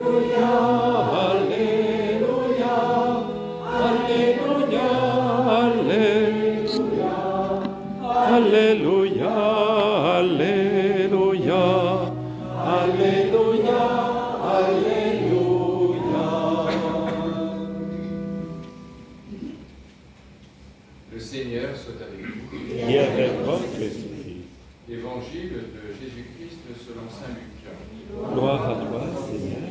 Alléluia, Alléluia, Alléluia, Alléluia, Alléluia, Alléluia. Le Seigneur soit avec vous. Et avec votre esprit. Évangile de Jésus-Christ selon saint Luc. Gloire à toi, Seigneur.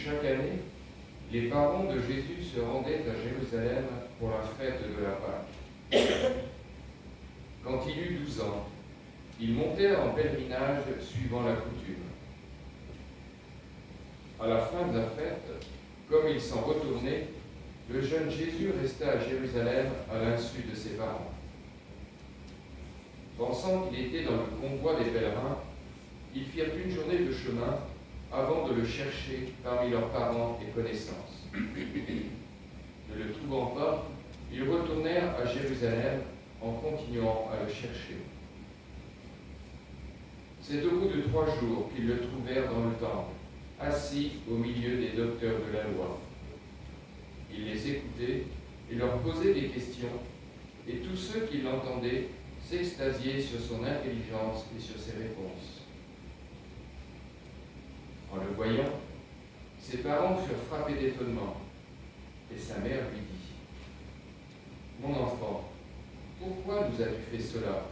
Chaque année, les parents de Jésus se rendaient à Jérusalem pour la fête de la Pâque. Quand il eut 12 ans, ils montèrent en pèlerinage suivant la coutume. À la fin de la fête, comme ils s'en retournaient, le jeune Jésus resta à Jérusalem à l'insu de ses parents. Pensant qu'il était dans le convoi des pèlerins, ils firent une journée de chemin avant de le chercher parmi leurs parents et connaissances. Ne le trouvant pas, ils retournèrent à Jérusalem en continuant à le chercher. C'est au bout de 3 jours qu'ils le trouvèrent dans le temple, assis au milieu des docteurs de la loi. Il les écoutait et leur posait des questions, et tous ceux qui l'entendaient s'extasiaient sur son intelligence et sur ses réponses. En le voyant, ses parents furent frappés d'étonnement, et sa mère lui dit : « Mon enfant, pourquoi nous as-tu fait cela ?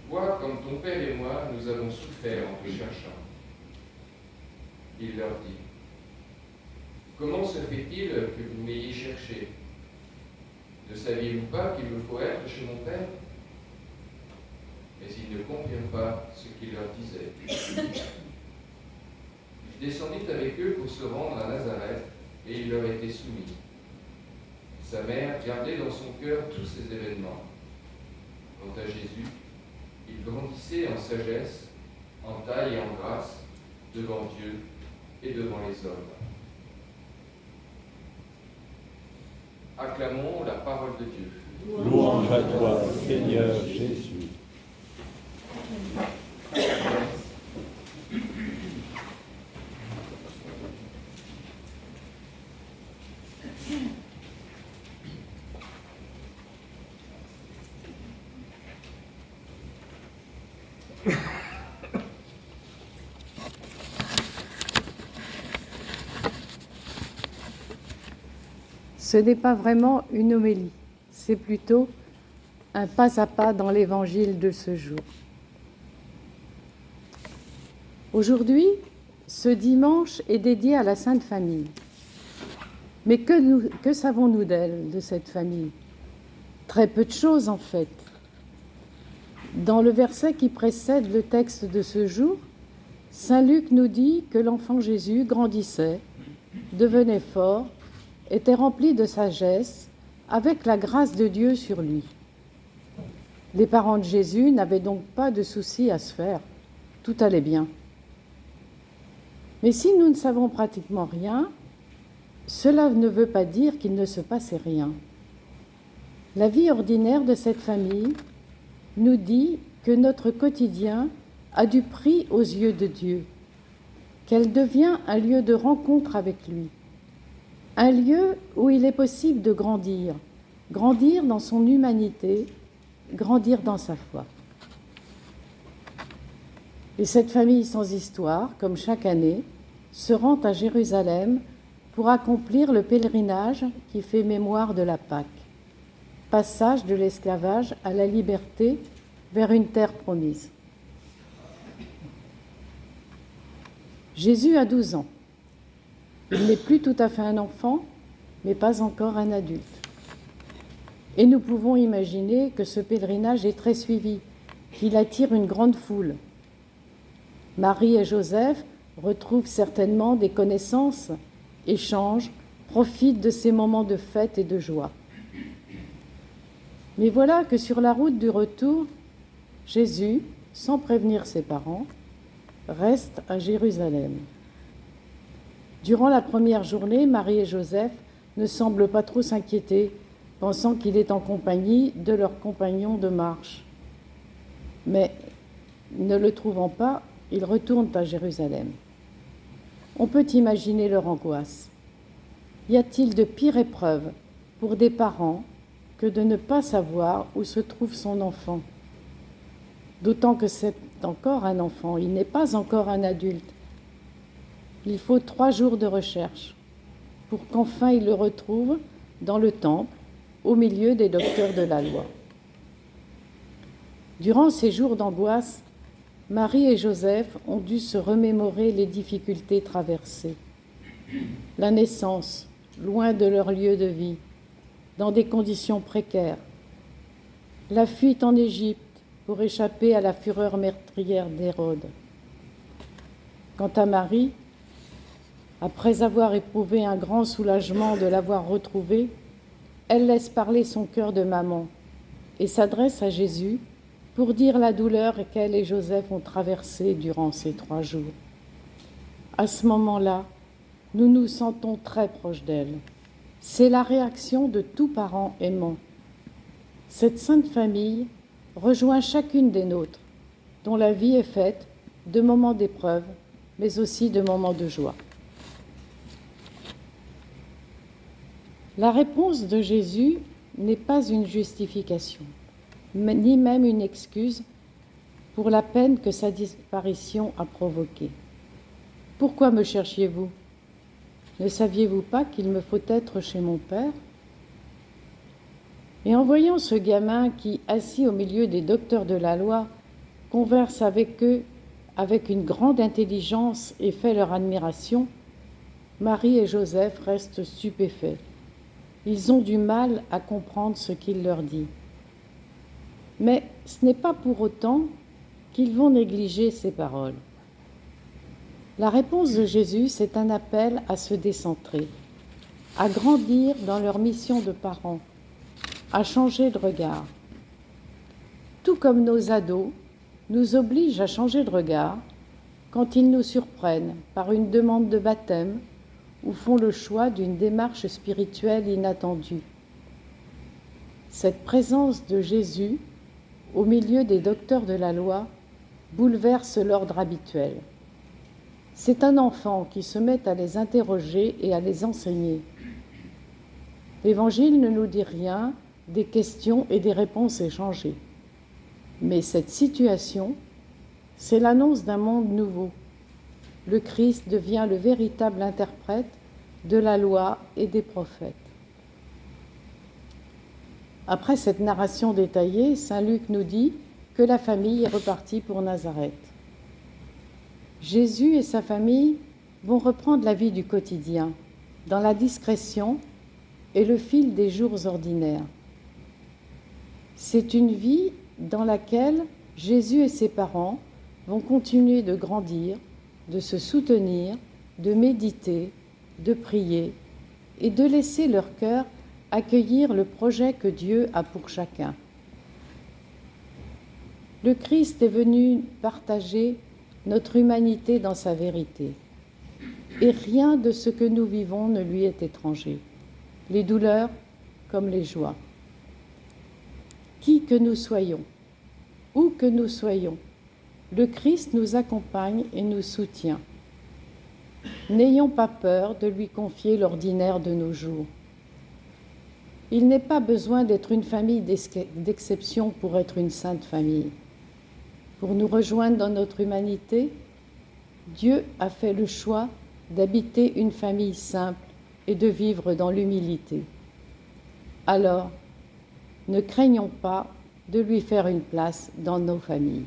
Vois comme ton père et moi nous avons souffert en te cherchant. » Il leur dit : « Comment se fait-il que vous m'ayez cherché ? Ne saviez-vous pas qu'il me faut être chez mon père ? » Mais ils ne comprirent pas ce qu'il leur disait. Il descendit avec eux pour se rendre à Nazareth, et il leur était soumis. Sa mère gardait dans son cœur tous ces événements. Quant à Jésus, il grandissait en sagesse, en taille et en grâce, devant Dieu et devant les hommes. Acclamons la parole de Dieu. Louange à toi, Seigneur Jésus. Ce n'est pas vraiment une homélie, c'est plutôt un pas à pas dans l'évangile de ce jour. Aujourd'hui, ce dimanche est dédié à la Sainte Famille. Mais que savons-nous d'elle, de cette famille ? Très peu de choses en fait. Dans le verset qui précède le texte de ce jour, saint Luc nous dit que l'enfant Jésus grandissait, devenait fort, était rempli de sagesse, avec la grâce de Dieu sur lui. Les parents de Jésus n'avaient donc pas de soucis à se faire, tout allait bien. Mais si nous ne savons pratiquement rien, cela ne veut pas dire qu'il ne se passait rien. La vie ordinaire de cette famille nous dit que notre quotidien a du prix aux yeux de Dieu, qu'elle devient un lieu de rencontre avec lui, un lieu où il est possible de grandir, grandir dans son humanité, grandir dans sa foi. Et cette famille sans histoire, comme chaque année, se rend à Jérusalem pour accomplir le pèlerinage qui fait mémoire de la Pâque, passage de l'esclavage à la liberté vers une terre promise. Jésus a 12 ans. Il n'est plus tout à fait un enfant, mais pas encore un adulte. Et nous pouvons imaginer que ce pèlerinage est très suivi, qu'il attire une grande foule. Marie et Joseph retrouvent certainement des connaissances, échangent, profitent de ces moments de fête et de joie. Mais voilà que sur la route du retour, Jésus, sans prévenir ses parents, reste à Jérusalem. Durant la première journée, Marie et Joseph ne semblent pas trop s'inquiéter, pensant qu'il est en compagnie de leurs compagnons de marche. Mais ne le trouvant pas, ils retournent à Jérusalem. On peut imaginer leur angoisse. Y a-t-il de pire épreuve pour des parents que de ne pas savoir où se trouve son enfant? D'autant que c'est encore un enfant, il n'est pas encore un adulte. Il faut 3 jours de recherche pour qu'enfin il le retrouve dans le temple, au milieu des docteurs de la loi. Durant ces jours d'angoisse, Marie et Joseph ont dû se remémorer les difficultés traversées. La naissance, loin de leur lieu de vie, dans des conditions précaires. La fuite en Égypte pour échapper à la fureur meurtrière d'Hérode. Quant à Marie, après avoir éprouvé un grand soulagement de l'avoir retrouvée, elle laisse parler son cœur de maman et s'adresse à Jésus pour dire la douleur qu'elle et Joseph ont traversée durant ces 3 jours. À ce moment-là, nous nous sentons très proches d'elle. C'est la réaction de tout parent aimant. Cette sainte famille rejoint chacune des nôtres, dont la vie est faite de moments d'épreuve, mais aussi de moments de joie. La réponse de Jésus n'est pas une justification, ni même une excuse pour la peine que sa disparition a provoquée. Pourquoi me cherchiez-vous? Ne saviez-vous pas qu'il me faut être chez mon Père? Et en voyant ce gamin qui, assis au milieu des docteurs de la loi, converse avec eux avec une grande intelligence et fait leur admiration, Marie et Joseph restent stupéfaits. Ils ont du mal à comprendre ce qu'il leur dit. Mais ce n'est pas pour autant qu'ils vont négliger ces paroles. La réponse de Jésus, c'est un appel à se décentrer, à grandir dans leur mission de parents, à changer de regard. Tout comme nos ados nous obligent à changer de regard quand ils nous surprennent par une demande de baptême ou font le choix d'une démarche spirituelle inattendue. Cette présence de Jésus au milieu des docteurs de la loi bouleverse l'ordre habituel. C'est un enfant qui se met à les interroger et à les enseigner. L'Évangile ne nous dit rien des questions et des réponses échangées. Mais cette situation, c'est l'annonce d'un monde nouveau. Le Christ devient le véritable interprète de la loi et des prophètes. Après cette narration détaillée, saint Luc nous dit que la famille est repartie pour Nazareth. Jésus et sa famille vont reprendre la vie du quotidien, dans la discrétion et le fil des jours ordinaires. C'est une vie dans laquelle Jésus et ses parents vont continuer de grandir, de se soutenir, de méditer, de prier et de laisser leur cœur accueillir le projet que Dieu a pour chacun. Le Christ est venu partager notre humanité dans sa vérité. Et rien de ce que nous vivons ne lui est étranger, les douleurs comme les joies. Qui que nous soyons, où que nous soyons, le Christ nous accompagne et nous soutient. N'ayons pas peur de lui confier l'ordinaire de nos jours. Il n'est pas besoin d'être une famille d'exception pour être une sainte famille. Pour nous rejoindre dans notre humanité, Dieu a fait le choix d'habiter une famille simple et de vivre dans l'humilité. Alors, ne craignons pas de lui faire une place dans nos familles.